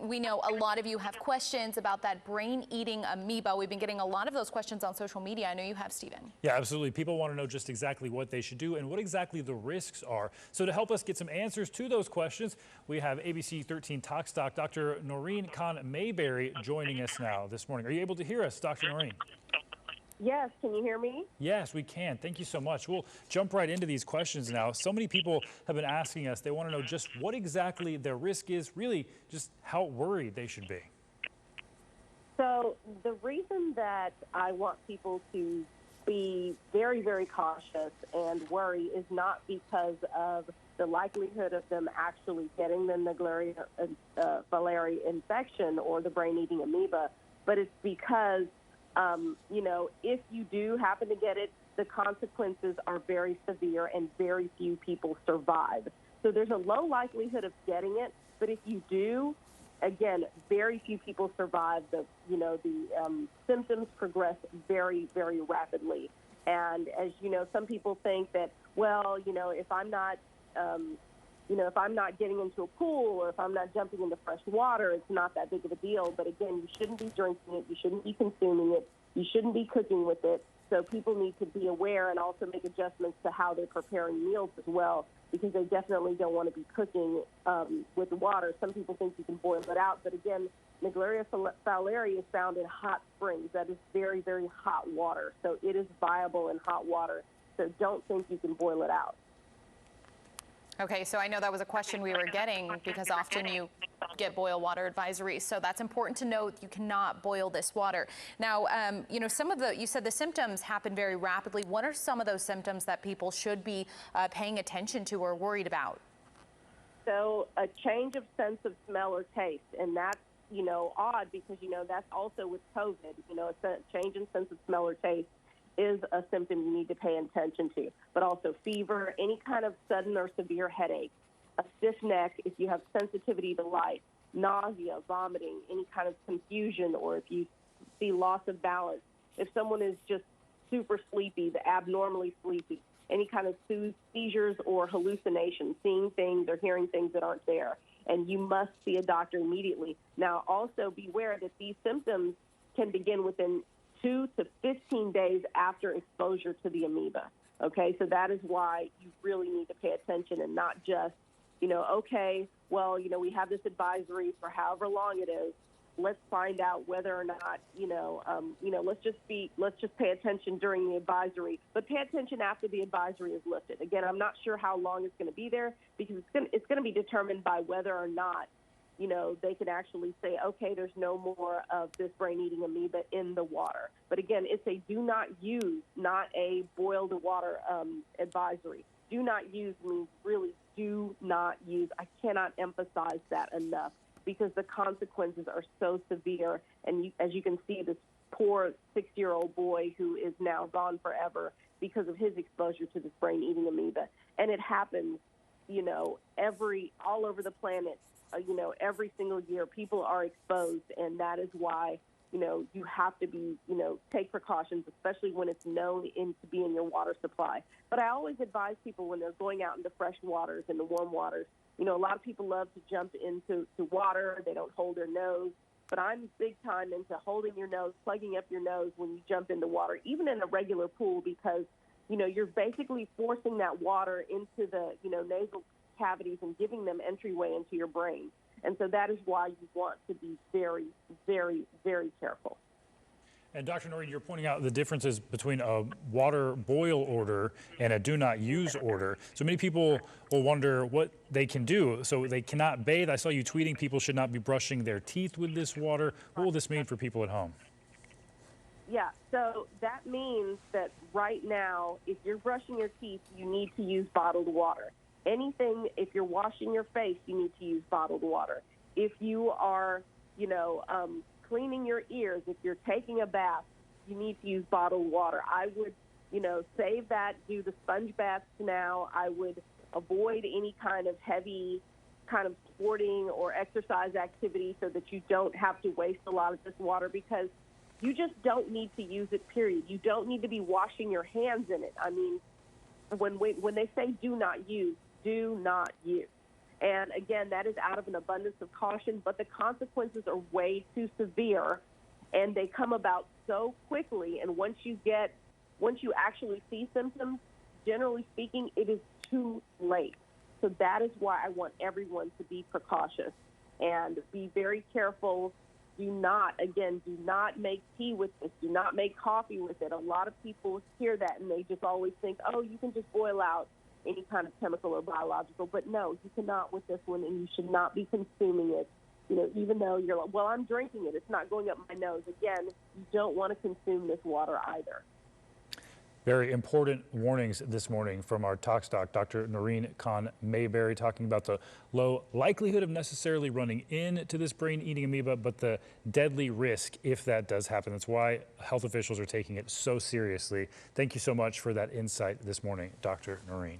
We know a lot of you have questions about that brain-eating amoeba. We've been getting a lot of those questions on social media. I know you have, Stephen. Yeah, absolutely. People want to know just exactly what they should do and what exactly the risks are. So to help us get some answers to those questions, we have ABC 13 ToxDoc Dr. Noreen Khan-Mayberry joining us now this morning. Are you able to hear us, Dr. Noreen? Yes, can you hear me? Yes, we can. Thank you so much. We'll jump right into these questions now. So many people have been asking us, they want to know just what exactly their risk is, really just how worried they should be. So the reason that I want people to be very, very cautious and worry is not because of the likelihood of them actually getting the Naegleria fowleri infection or the brain-eating amoeba, but it's because if you do happen to get it, the consequences are very severe and very few people survive. So there's a low likelihood of getting it, but if you do, again, very few people survive. The symptoms progress very, very rapidly. And as you know, some people think that, well, if I'm not if I'm not getting into a pool or if I'm not jumping into fresh water, it's not that big of a deal. But again, you shouldn't be drinking it. You shouldn't be consuming it. You shouldn't be cooking with it. So people need to be aware and also make adjustments to how they're preparing meals as well, because they definitely don't want to be cooking with water. Some people think you can boil it out. But again, Naegleria fowleri is found in hot springs. That is very, very hot water. So it is viable in hot water. So don't think you can boil it out. Okay, so I know that was a question we were getting because often you get boil water advisories. So that's important to note. You cannot boil this water. Now, you said the symptoms happen very rapidly. What are some of those symptoms that people should be paying attention to or worried about? So a change of sense of smell or taste, and that's, odd because, that's also with COVID, a change in sense of smell or taste is a symptom you need to pay attention to, but also fever, any kind of sudden or severe headache, a stiff neck if you have sensitivity to light, nausea, vomiting, any kind of confusion, or if you see loss of balance, if someone is just super sleepy, the abnormally sleepy, any kind of seizures or hallucinations, seeing things or hearing things that aren't there, and you must see a doctor immediately. Now, also beware that these symptoms can begin within 2 to 15 days after exposure to the amoeba. Okay, so that is why you really need to pay attention and not just, okay, well, we have this advisory for however long it is. Let's find out whether or not, let's just pay attention during the advisory, but pay attention after the advisory is lifted. Again, I'm not sure how long it's going to be there because it's going to be determined by whether or not they can actually say, okay, there's no more of this brain-eating amoeba in the water. But again, it's a do not use, not a boiled water advisory. Do not use means really do not use. I cannot emphasize that enough because the consequences are so severe. And as you can see, this poor 6-year-old boy who is now gone forever because of his exposure to this brain-eating amoeba. And it happens, all over the planet. Every single year people are exposed, and that is why, you have to be, take precautions, especially when it's known to be in your water supply. But I always advise people when they're going out into fresh waters, into warm waters, a lot of people love to jump into water. They don't hold their nose. But I'm big time into holding your nose, plugging up your nose when you jump into water, even in a regular pool, because, you're basically forcing that water into the, nasal cavities and giving them entryway into your brain. And so that is why you want to be very, very, very careful. And Dr. Noreen, you're pointing out the differences between a water boil order and a do not use order. So many people will wonder what they can do. So they cannot bathe. I saw you tweeting people should not be brushing their teeth with this water. What will this mean for people at home? Yeah, so that means that right now, if you're brushing your teeth, you need to use bottled water. Anything, if you're washing your face, you need to use bottled water. If you are, cleaning your ears, if you're taking a bath, you need to use bottled water. I would, save that, do the sponge baths now. I would avoid any kind of heavy kind of sporting or exercise activity so that you don't have to waste a lot of this water because you just don't need to use it, period. You don't need to be washing your hands in it. I mean, when they say do not use, do not use. And again, that is out of an abundance of caution, but the consequences are way too severe, and they come about so quickly. And once you actually see symptoms, generally speaking, it is too late. So that is why I want everyone to be precautious and be very careful. Do not make tea with this. Do not make coffee with it. A lot of people hear that and they just always think, oh, you can just boil out any kind of chemical or biological. But no, you cannot with this one, and you should not be consuming it. You know, even though you're like, well, I'm drinking it, it's not going up my nose. Again, you don't want to consume this water either. Very important warnings this morning from our Tox-Doc, Dr. Noreen Khan-Mayberry, talking about the low likelihood of necessarily running into this brain-eating amoeba, but the deadly risk if that does happen. That's why health officials are taking it so seriously. Thank you so much for that insight this morning, Dr. Noreen.